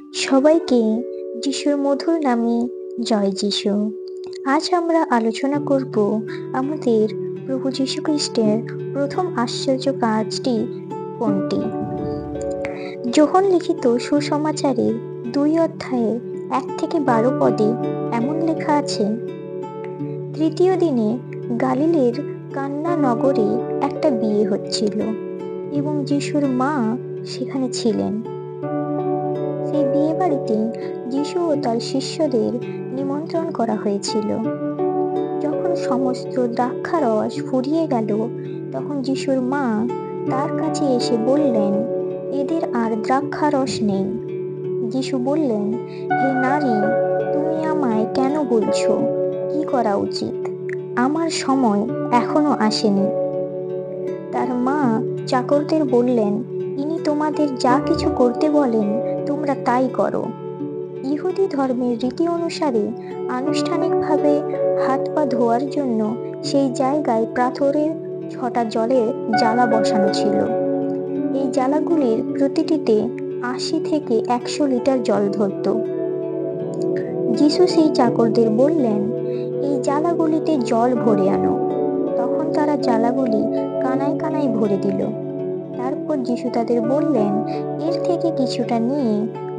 সবাইকে যিশুর মধুর নামে জয় যিশু। আজ আমরা আলোচনা করব আমাদের প্রভু যীশু খ্রিস্টের প্রথম আশ্চর্য কাজটি কোনটি। যোহন লিখিত সুসমাচারের 2 অধ্যায়ের 1 থেকে 12 পদে এমন লেখা আছে, তৃতীয় দিনে গালিলের কান্না নগরে একটা বিয়ে হচ্ছিল এবং যিশুর মা সেখানে ছিলেন। সেই বিয়ে বাড়িতে যিশু ও তার শিষ্যদের নিমন্ত্রণ করা হয়েছিল। যখন সমস্ত দ্রাক্ষারস ফুরিয়ে গেল, তখন যিশুর মা তার কাছে এসে বললেন, এদের আর দ্রাক্ষারস নেই। যিশু বললেন, হে নারী, তুমি আমায় কেন বলছো কি করা উচিত? আমার সময় এখনো আসেনি। তার মা চাকরদের বললেন, ইনি তোমাদের যা কিছু করতে বলেন তোমরা তাই করো। ইহুদি ধর্মের রীতি অনুসারে আনুষ্ঠানিকভাবে হাত পা ধোয়ার জন্য সেই জায়গায় পাথরের 6টা জলের জালা বসানো ছিল। এই জালাগুলির প্রতিটিতে 80 থেকে 100 লিটার জল ধরত। যিশু সেই চাকরদের বললেন, এই জালাগুলিতে জল ভরে আনো। তখন তারা জালাগুলি কানায় কানায় ভরে দিল। তারপর যিশু তাদের বললেন, এর থেকে কিছুটা নিয়ে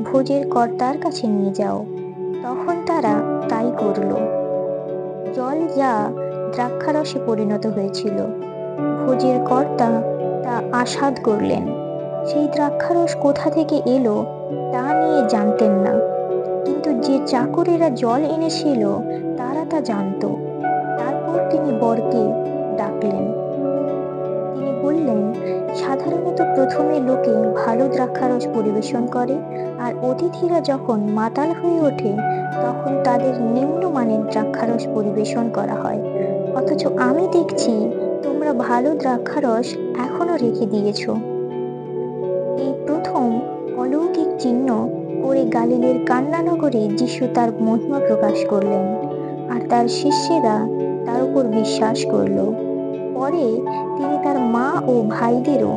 ভোজের কর্তার কাছে নিয়ে যাও। তখন তারা তাই করল। জল যা দ্রাক্ষারসে পরিণত হয়েছিল, ভোজের কর্তা তা আস্বাদ করলেন। সেই দ্রাক্ষারস কোথা থেকে এলো তা নিয়ে জানতেন না, কিন্তু যে চাকরেরা জল এনেছিল তারা তা জানত। তারপর তিনি বরকে ডাকলেন। তিনি বললেন, সাধারণত প্রথমে লোকে ভালো দ্রাক্ষারস পরিবেশন করে, আর অতিথিরা যখন মাতাল হয়ে ওঠে তখন তাদের নিম্নমানের দ্রাক্ষারস পরিবেশন করা হয়। অথচ আমি দেখছি তোমরা ভালো দ্রাক্ষারস এখনো রেখে দিয়েছ। এই প্রথম অলৌকিক চিহ্ন করে গালিলের কান্না নগরে যিশু তার মহিমা প্রকাশ করলেন, আর তার শিষ্যেরা তার উপর বিশ্বাস করল। পরে তিনি তার মা ও ভাইদেরও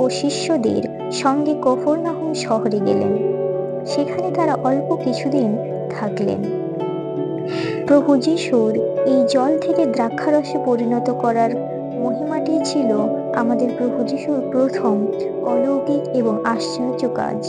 ও শিষ্যদের সঙ্গে কফরনাহুম শহরে গেলেন। সেখানে তারা অল্প কিছুদিন থাকলেন। প্রভু যিশুর এই জল থেকে দ্রাক্ষারসে পরিণত করার মহিমাটি ছিল আমাদের প্রভু যিশুর প্রথম অলৌকিক এবং আশ্চর্য কাজ।